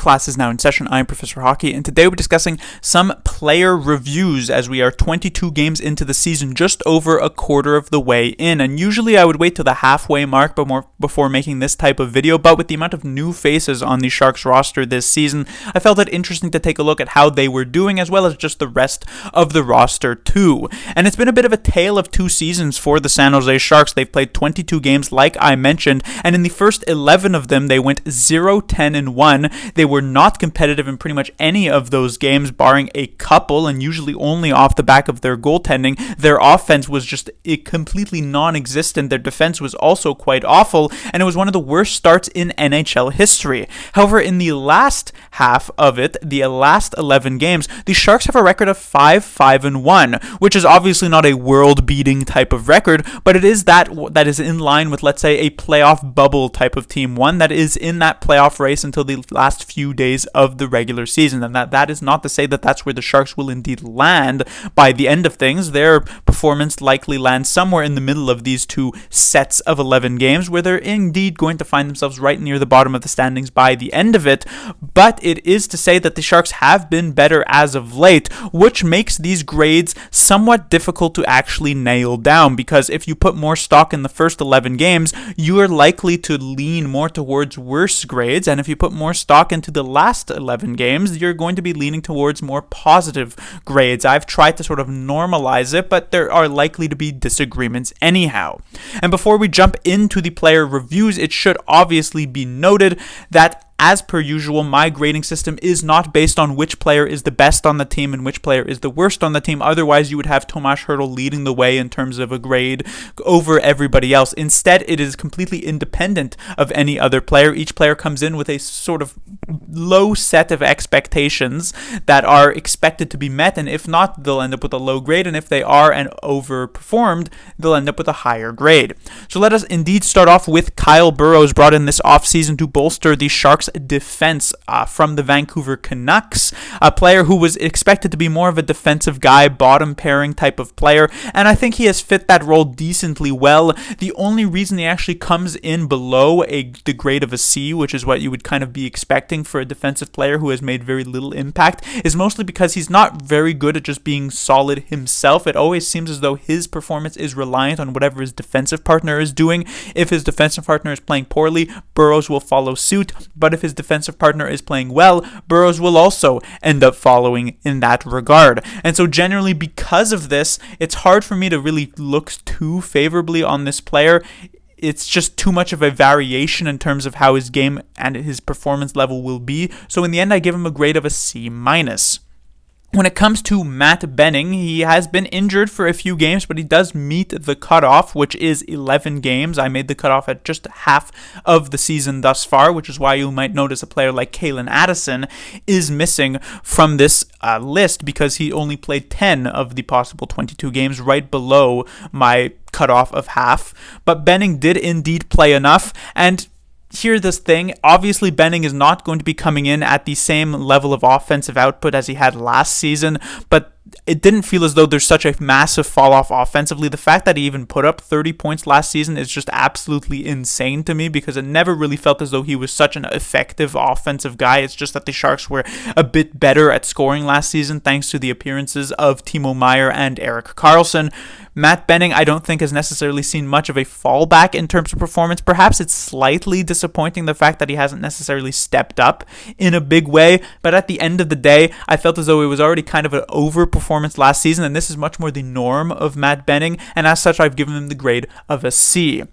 Class is now in session. I'm Professor Hockey, and today we're discussing some player reviews as we are 22 games into the season, just over a quarter of the way in. And usually I would wait till the halfway mark before making this type of video, but with the amount of new faces on the Sharks roster this season, I felt it interesting to take a look at how they were doing, as well as just the rest of the roster too. And it's been a bit of a tale of two seasons for the San Jose Sharks. They've played 22 games, like I mentioned, and in the first 11 of them, they went 0-10-1. They were not competitive in pretty much any of those games, barring a couple, and usually only off the back of their goaltending. Their offense was just completely non-existent. Their defense was also quite awful, and it was one of the worst starts in NHL history. However, in the last half of it, the last 11 games, the Sharks have a record of 5-5-1, which is obviously not a world-beating type of record, but it is that is in line with, let's say, a playoff bubble type of team, one that is in that playoff race until the last few days of the regular season. And that is not to say that that's where the Sharks will indeed land by the end of things. Their performance likely lands somewhere in the middle of these two sets of 11 games, where they're indeed going to find themselves right near the bottom of the standings by the end of it. But it is to say that the Sharks have been better as of late, which makes these grades somewhat difficult to actually nail down, because if you put more stock in the first 11 games, you are likely to lean more towards worse grades, and if you put more stock into the last 11 games, you're going to be leaning towards more positive grades. I've tried to sort of normalize it, but there are likely to be disagreements anyhow. And before we jump into the player reviews, it should obviously be noted that as per usual, my grading system is not based on which player is the best on the team and which player is the worst on the team. Otherwise, you would have Tomas Hertl leading the way in terms of a grade over everybody else. Instead, it is completely independent of any other player. Each player comes in with a sort of low set of expectations that are expected to be met, and if not, they'll end up with a low grade, and if they are and overperformed, they'll end up with a higher grade. So let us indeed start off with Kyle Burroughs, brought in this offseason to bolster the Sharks' defense from the Vancouver Canucks, a player who was expected to be more of a defensive guy, bottom pairing type of player, and I think he has fit that role decently well. The only reason he actually comes in below the grade of a C, which is what you would kind of be expecting for a defensive player who has made very little impact, is mostly because he's not very good at just being solid himself. It always seems as though his performance is reliant on whatever his defensive partner is doing. If his defensive partner is playing poorly, Burroughs will follow suit, but if his defensive partner is playing well, Burroughs will also end up following in that regard. And so generally, because of this, it's hard for me to really look too favorably on this player. It's just too much of a variation in terms of how his game and his performance level will be. So in the end, I give him a grade of a C-. When it comes to Matt Benning, he has been injured for a few games, but he does meet the cutoff, which is 11 games. I made the cutoff at just half of the season thus far, which is why you might notice a player like Kalen Addison is missing from this list, because he only played 10 of the possible 22 games, right below my cutoff of half. But Benning did indeed play enough, and here's this thing. Obviously, Benning is not going to be coming in at the same level of offensive output as he had last season, but it didn't feel as though there's such a massive fall off offensively. The fact that he even put up 30 points last season is just absolutely insane to me, because it never really felt as though he was such an effective offensive guy. It's just that the Sharks were a bit better at scoring last season thanks to the appearances of Timo Meier and Erik Karlsson. Matt Benning, I don't think, has necessarily seen much of a fallback in terms of performance. Perhaps it's slightly disappointing, the fact that he hasn't necessarily stepped up in a big way, but at the end of the day, I felt as though it was already kind of an overperformance last season, and this is much more the norm of Matt Benning, and as such, I've given him the grade of a C.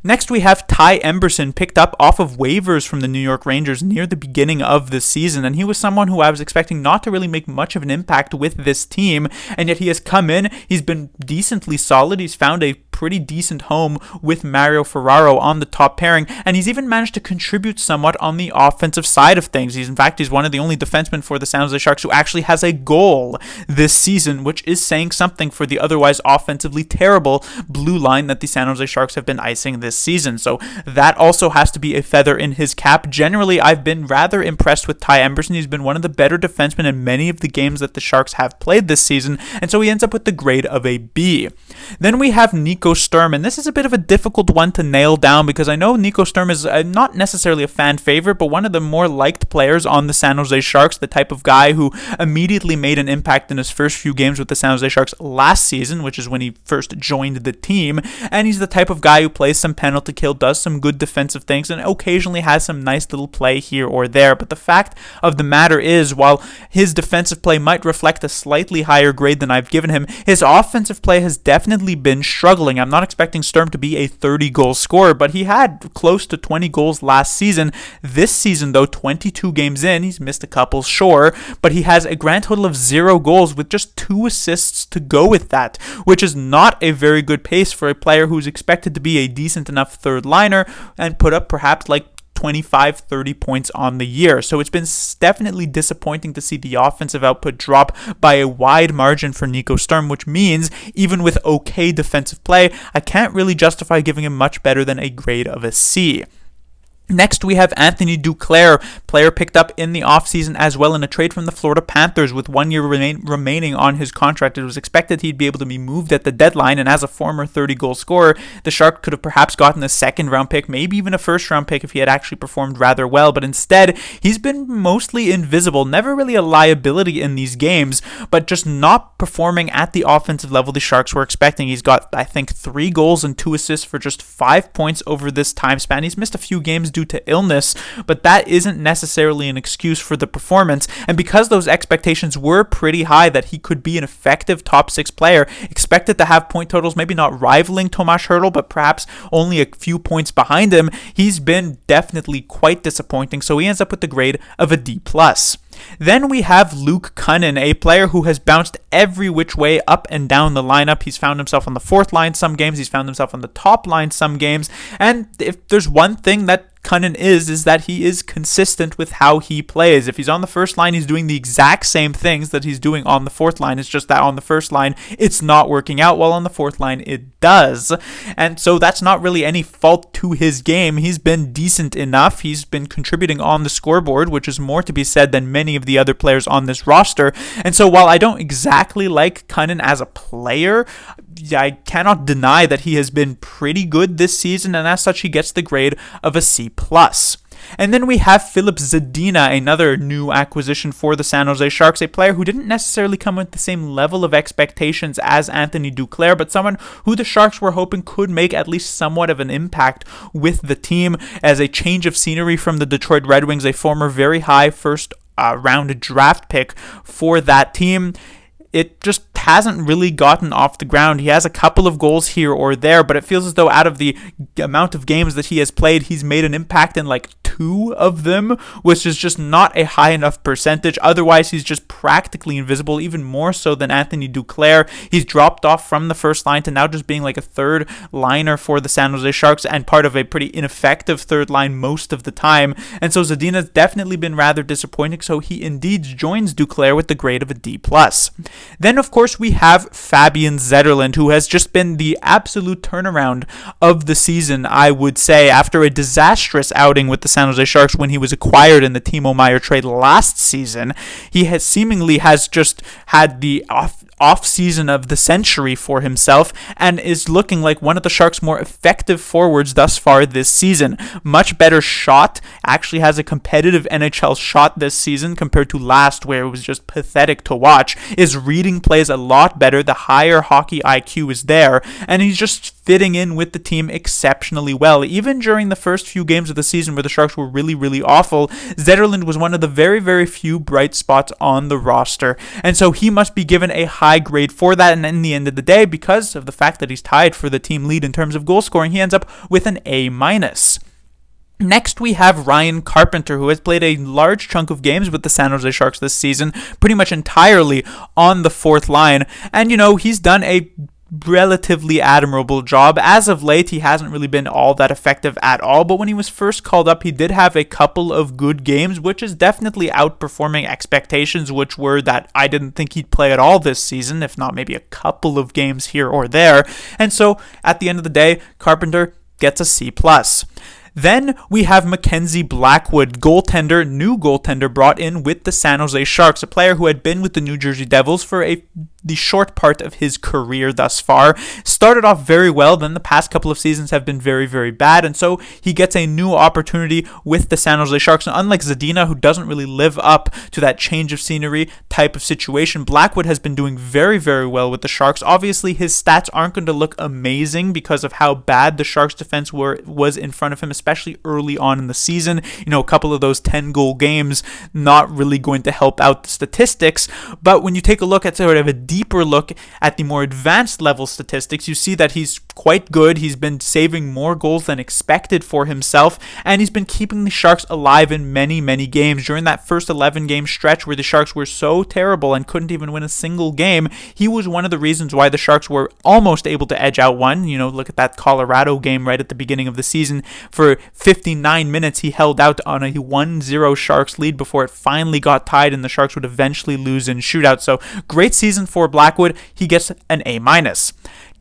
Next, we have Ty Emberson, picked up off of waivers from the New York Rangers near the beginning of the season, and he was someone who I was expecting not to really make much of an impact with this team, and yet he has come in, he's been decently solid, he's found a pretty decent home with Mario Ferraro on the top pairing, and he's even managed to contribute somewhat on the offensive side of things. He's one of the only defensemen for the San Jose Sharks who actually has a goal this season, which is saying something for the otherwise offensively terrible blue line that the San Jose Sharks have been icing this this season. So that also has to be a feather in his cap. Generally, I've been rather impressed with Ty Emberson. He's been one of the better defensemen in many of the games that the Sharks have played this season, and so he ends up with the grade of a B. Then we have Nico Sturm, and this is a bit of a difficult one to nail down because I know Nico Sturm is not necessarily a fan favorite, but one of the more liked players on the San Jose Sharks, the type of guy who immediately made an impact in his first few games with the San Jose Sharks last season, which is when he first joined the team, and he's the type of guy who plays some penalty kill, does some good defensive things, and occasionally has some nice little play here or there. But the fact of the matter is, while his defensive play might reflect a slightly higher grade than I've given him, his offensive play has definitely been struggling. I'm not expecting Sturm to be a 30-goal scorer, but he had close to 20 goals last season. This season, though, 22 games in, he's missed a couple, sure, but he has a grand total of 0 goals with just 2 assists to go with that, which is not a very good pace for a player who's expected to be a decent enough third liner and put up perhaps like 25, 30 points on the year. So it's been definitely disappointing to see the offensive output drop by a wide margin for Nico Sturm, which means even with okay defensive play, I can't really justify giving him much better than a grade of a C. Next, we have Anthony Duclair, player picked up in the offseason as well in a trade from the Florida Panthers with 1 year remaining on his contract. It was expected he'd be able to be moved at the deadline, and as a former 30-goal scorer, the Shark could have perhaps gotten a second-round pick, maybe even a first-round pick if he had actually performed rather well, but instead, he's been mostly invisible, never really a liability in these games, but just not performing at the offensive level the Sharks were expecting. He's got, I think, 3 goals and 2 assists for just 5 points over this time span. He's missed a few games due to illness, but that isn't necessarily an excuse for the performance. And because those expectations were pretty high that he could be an effective top 6 player, expected to have point totals maybe not rivaling Tomas Hertl, but perhaps only a few points behind him, he's been definitely quite disappointing, so he ends up with the grade of a D+. Then we have Luke Kunin, a player who has bounced every which way up and down the lineup. He's found himself on the 4th line some games, he's found himself on the top line some games, and if there's one thing that Kunin is that he is consistent with how he plays. If he's on the first line, he's doing the exact same things that he's doing on the 4th line. It's just that on the first line, it's not working out, while on the 4th line, it does. And so that's not really any fault to his game. He's been decent enough. He's been contributing on the scoreboard, which is more to be said than many of the other players on this roster. And so while I don't exactly like Kunin as a player, I cannot deny that he has been pretty good this season, and as such, he gets the grade of a C+. And then we have Filip Zadina, another new acquisition for the San Jose Sharks, a player who didn't necessarily come with the same level of expectations as Anthony Duclair, but someone who the Sharks were hoping could make at least somewhat of an impact with the team as a change of scenery from the Detroit Red Wings, a former very high first round draft pick for that team. It just hasn't really gotten off the ground. He has a couple of goals here or there, but it feels as though out of the amount of games that he has played, he's made an impact in like 2 of them, which is just not a high enough percentage. Otherwise, he's just practically invisible, even more so than Anthony Duclair. He's dropped off from the first line to now just being like a third liner for the San Jose Sharks and part of a pretty ineffective third line most of the time. And so Zadina's definitely been rather disappointing, so he indeed joins Duclair with the grade of a D+. Then, of course, we have Fabian Zetterlund, who has just been the absolute turnaround of the season, I would say, after a disastrous outing with the San Jose Sharks when he was acquired in the Timo Meier trade last season. He has seemingly just had the off season of the century for himself and is looking like one of the Sharks' more effective forwards thus far this season. Much better shot, actually has a competitive NHL shot this season compared to last, where it was just pathetic to watch. Is reading plays a lot better, the higher hockey IQ is there, and he's just fitting in with the team exceptionally well. Even during the first few games of the season where the Sharks were really, really awful, Zetterlund was one of the very, very few bright spots on the roster, and so he must be given a high grade for that. And in the end of the day, because of the fact that he's tied for the team lead in terms of goal scoring, he ends up with an A-. Next, we have Ryan Carpenter, who has played a large chunk of games with the San Jose Sharks this season, pretty much entirely on the 4th line, and he's done a relatively admirable job. As of late, he hasn't really been all that effective at all, but when he was first called up, he did have a couple of good games, which is definitely outperforming expectations, which were that I didn't think he'd play at all this season, if not maybe a couple of games here or there. And so, at the end of the day, Carpenter gets a C+. Then we have Mackenzie Blackwood, new goaltender brought in with the San Jose Sharks, a player who had been with the New Jersey Devils for the short part of his career thus far. Started off very well, then the past couple of seasons have been very, very bad, and so he gets a new opportunity with the San Jose Sharks. And unlike Zadina, who doesn't really live up to that change of scenery type of situation, Blackwood has been doing very, very well with the Sharks. Obviously, his stats aren't going to look amazing because of how bad the Sharks defense was in front of him, especially early on in the season. A couple of those 10-goal games not really going to help out the statistics. But when you take a look at sort of a deeper look at the more advanced level statistics, you see that he's quite good. He's been saving more goals than expected for himself, and he's been keeping the Sharks alive in many, many games. During that first 11-game stretch where the Sharks were so terrible and couldn't even win a single game, he was one of the reasons why the Sharks were almost able to edge out one. Look at that Colorado game right at the beginning of the season. For 59 minutes, he held out on a 1-0 Sharks lead before it finally got tied and the Sharks would eventually lose in shootout. So great season for Blackwood. He gets an A-.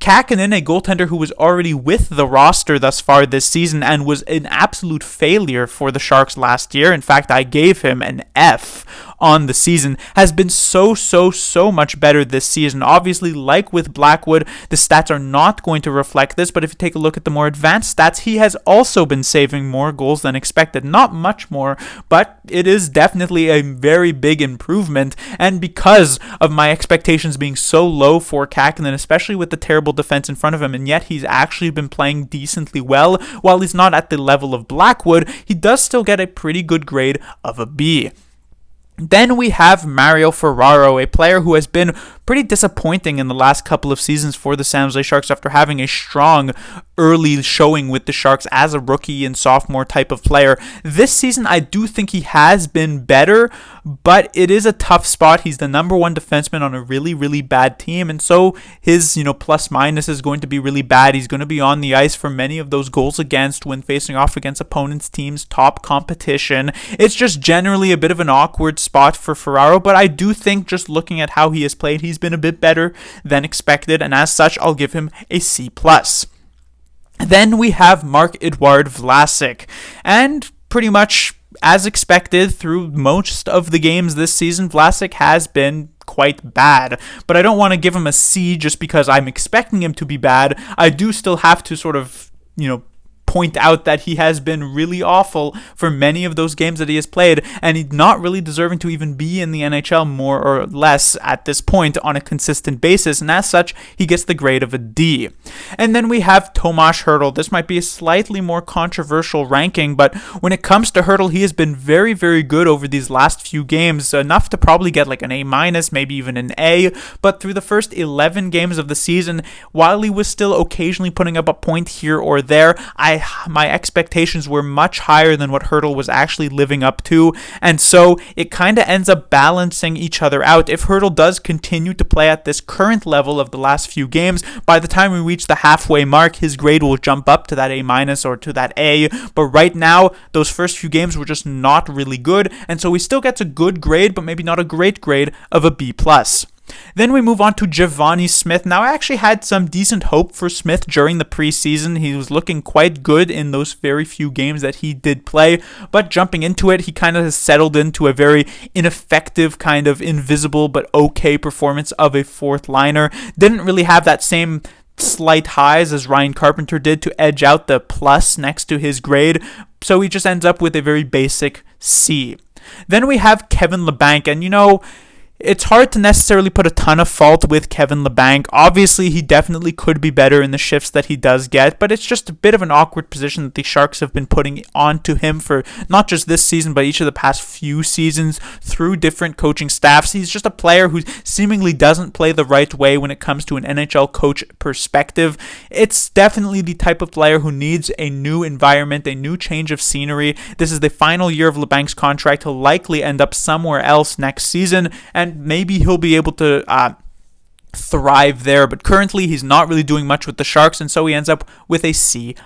Kakkonen, a goaltender who was already with the roster thus far this season and was an absolute failure for the Sharks last year. In fact, I gave him an F on the season, has been so much better this season. Obviously, like with Blackwood, the stats are not going to reflect this, but if you take a look at the more advanced stats, he has also been saving more goals than expected. Not much more, but it is definitely a very big improvement, and because of my expectations being so low for Kakkonen, especially with the terrible defense in front of him, and yet he's actually been playing decently well. While he's not at the level of Blackwood, he does still get a pretty good grade of a B. Then we have Mario Ferraro, a player who has been pretty disappointing in the last couple of seasons for the San Jose Sharks after having a strong early showing with the Sharks as a rookie and sophomore type of player. This season, I do think he has been better, but it is a tough spot. He's the number one defenseman on a really, really bad team, and so his, plus minus is going to be really bad. He's going to be on the ice for many of those goals against when facing off against opponents' teams' top competition. It's just generally a bit of an awkward spot for Ferraro, but I do think just looking at how he has played, he's been a bit better than expected, and as such, I'll give him a C+. Then we have Marc-Edouard Vlasic, and pretty much as expected through most of the games this season, Vlasic has been quite bad, but I don't want to give him a C just because I'm expecting him to be bad. I do still have to sort of, point out that he has been really awful for many of those games that he has played, and he's not really deserving to even be in the NHL more or less at this point on a consistent basis, and as such, he gets the grade of a D. And then we have Tomas Hertl. This might be a slightly more controversial ranking, but when it comes to Hertl, he has been very, very good over these last few games, enough to probably get like an A-, maybe even an A, but through the first 11 games of the season, while he was still occasionally putting up a point here or there, my expectations were much higher than what Hertl was actually living up to, and so it kind of ends up balancing each other out. If Hertl does continue to play at this current level of the last few games, by the time we reach the halfway mark, his grade will jump up to that A- or to that A, but right now, those first few games were just not really good, and so he still gets a good grade, but maybe not a great grade of a B+. Then we move on to Giovanni Smith. Now, I actually had some decent hope for Smith during the preseason. He was looking quite good in those very few games that he did play, but jumping into it, he kind of has settled into a very ineffective, kind of invisible but okay performance of a fourth liner. Didn't really have that same slight highs as Ryan Carpenter did to edge out the plus next to his grade, so he just ends up with a very basic C. Then we have Kevin Labanc, and it's hard to necessarily put a ton of fault with Kevin Labanc. Obviously, he definitely could be better in the shifts that he does get, but it's just a bit of an awkward position that the Sharks have been putting onto him for not just this season, but each of the past few seasons through different coaching staffs. He's just a player who seemingly doesn't play the right way when it comes to an NHL coach perspective. It's definitely the type of player who needs a new environment, a new change of scenery. This is the final year of Labanc's contract. He'll likely end up somewhere else next season, and maybe he'll be able to thrive there, but currently he's not really doing much with the Sharks, and so he ends up with a C-.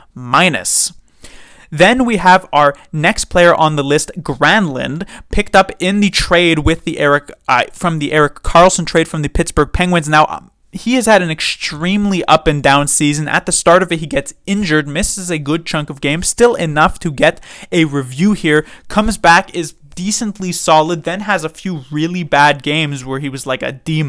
Then we have our next player on the list, Granlund, picked up in the trade with from the Erik Karlsson trade from the Pittsburgh Penguins. Now, he has had an extremely up and down season. At the start of it, he gets injured, misses a good chunk of games, still enough to get a review here, comes back, is decently solid, then has a few really bad games where he was like a D-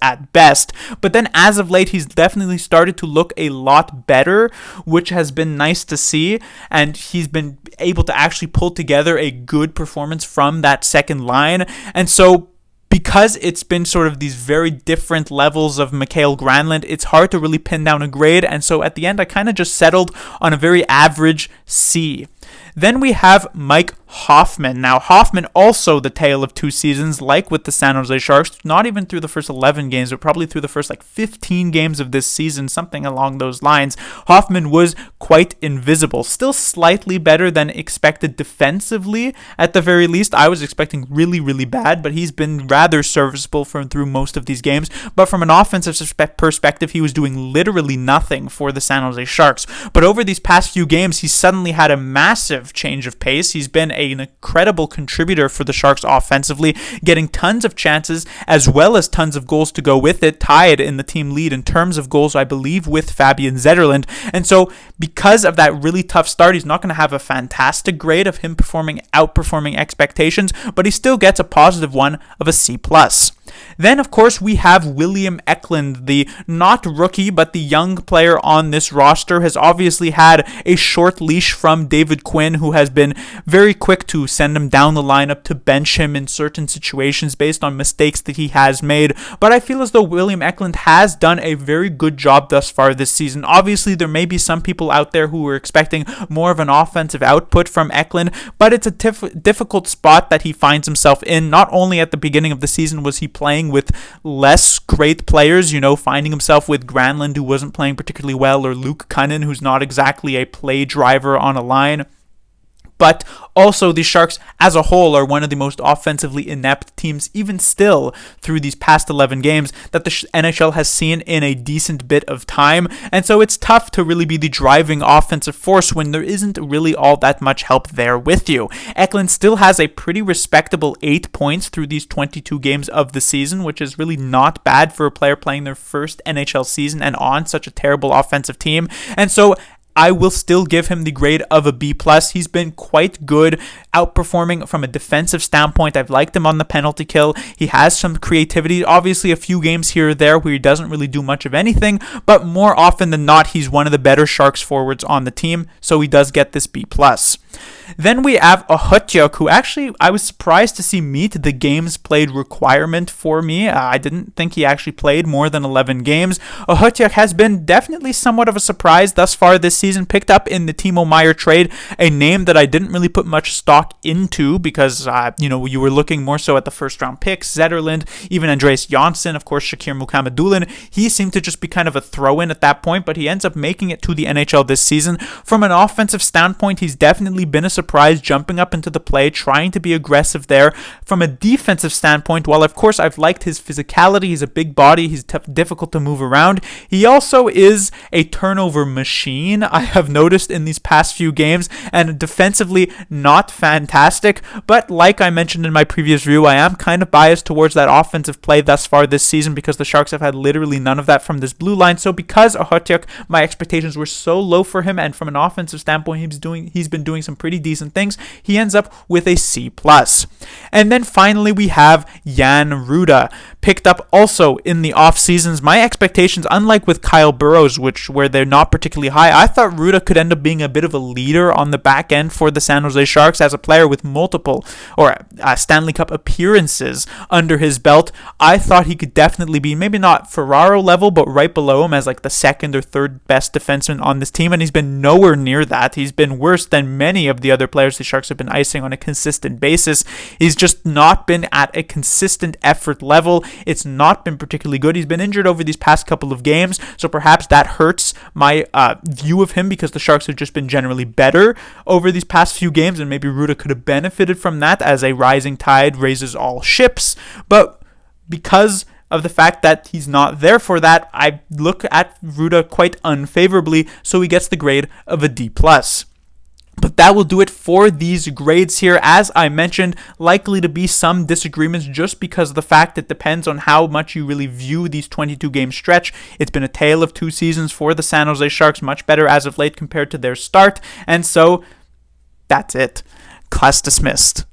at best. But then as of late, he's definitely started to look a lot better, which has been nice to see. And he's been able to actually pull together a good performance from that second line. And so because it's been sort of these very different levels of Mikael Granlund, it's hard to really pin down a grade. And so at the end, I kind of just settled on a very average C. Then we have Mike Hoffman. Now, Hoffman also the tale of two seasons, like with the San Jose Sharks, not even through the first 11 games, but probably through the first 15 games of this season, something along those lines. Hoffman was quite invisible, still slightly better than expected defensively. At the very least, I was expecting really, really bad, but he's been rather serviceable through most of these games. But from an offensive perspective, he was doing literally nothing for the San Jose Sharks. But over these past few games, he's suddenly had a massive change of pace. He's been an incredible contributor for the Sharks offensively, getting tons of chances as well as tons of goals to go with it, tied in the team lead in terms of goals, I believe, with Fabian Zetterlund. And so because of that really tough start, he's not going to have a fantastic grade of him outperforming expectations, but he still gets a positive one of a C+. Then, of course, we have William Eklund, the not rookie, but the young player on this roster, has obviously had a short leash from David Quinn, who has been very quick to send him down the lineup, to bench him in certain situations based on mistakes that he has made. But I feel as though William Eklund has done a very good job thus far this season. Obviously, there may be some people out there who are expecting more of an offensive output from Eklund, but it's a difficult spot that he finds himself in. Not only at the beginning of the season was he playing with less great players, finding himself with Granlund, who wasn't playing particularly well, or Luke Cunnin, who's not exactly a play driver on a line. But also, the Sharks as a whole are one of the most offensively inept teams, even still, through these past 11 games that the NHL has seen in a decent bit of time. And so it's tough to really be the driving offensive force when there isn't really all that much help there with you. Eklund still has a pretty respectable 8 points through these 22 games of the season, which is really not bad for a player playing their first NHL season and on such a terrible offensive team. And so I will still give him the grade of a B+. He's been quite good, outperforming from a defensive standpoint. I've liked him on the penalty kill. He has some creativity. Obviously, a few games here or there where he doesn't really do much of anything, but more often than not, he's one of the better Sharks forwards on the team, so he does get this B+. Then we have Okhotyuk, who actually I was surprised to see meet the games played requirement for me. I didn't think he actually played more than 11 games. Okhotyuk has been definitely somewhat of a surprise thus far this season, picked up in the Timo Meier trade, a name that I didn't really put much stock into because, you were looking more so at the first round picks, Zetterlund, even Andreas Johnsson, of course, Shakir Mukhamadullin. He seemed to just be kind of a throw-in at that point, but he ends up making it to the NHL this season. From an offensive standpoint, he's definitely been a surprise, jumping up into the play, trying to be aggressive there. From a defensive standpoint, while of course I've liked his physicality, he's a big body, he's difficult to move around, he also is a turnover machine, I have noticed in these past few games, and defensively not fantastic, but like I mentioned in my previous review, I am kind of biased towards that offensive play thus far this season because the Sharks have had literally none of that from this blue line. So because Okhotyuk, my expectations were so low for him, and from an offensive standpoint, he's been doing some pretty decent things, he ends up with a C+. And then finally we have Jan Ruda, picked up also in the off seasons. My expectations, unlike with Kyle Burrows, where they're not particularly high, I thought Ruda could end up being a bit of a leader on the back end for the San Jose Sharks as a player with multiple Stanley Cup appearances under his belt. I thought he could definitely be maybe not Ferraro level, but right below him as like the second or third best defenseman on this team, and he's been nowhere near that. He's been worse than many of the other players the Sharks have been icing on a consistent basis. He's just not been at a consistent effort level. It's not been particularly good. He's been injured over these past couple of games, so perhaps that hurts my view of him because the Sharks have just been generally better over these past few games, and maybe Ruda could have benefited from that, as a rising tide raises all ships. But because of the fact that he's not there for that, I look at Ruda quite unfavorably, so he gets the grade of a D+. But that will do it for these grades here. As I mentioned, likely to be some disagreements just because of the fact it depends on how much you really view these 22-game stretch. It's been a tale of two seasons for the San Jose Sharks, much better as of late compared to their start. And so, that's it. Class dismissed.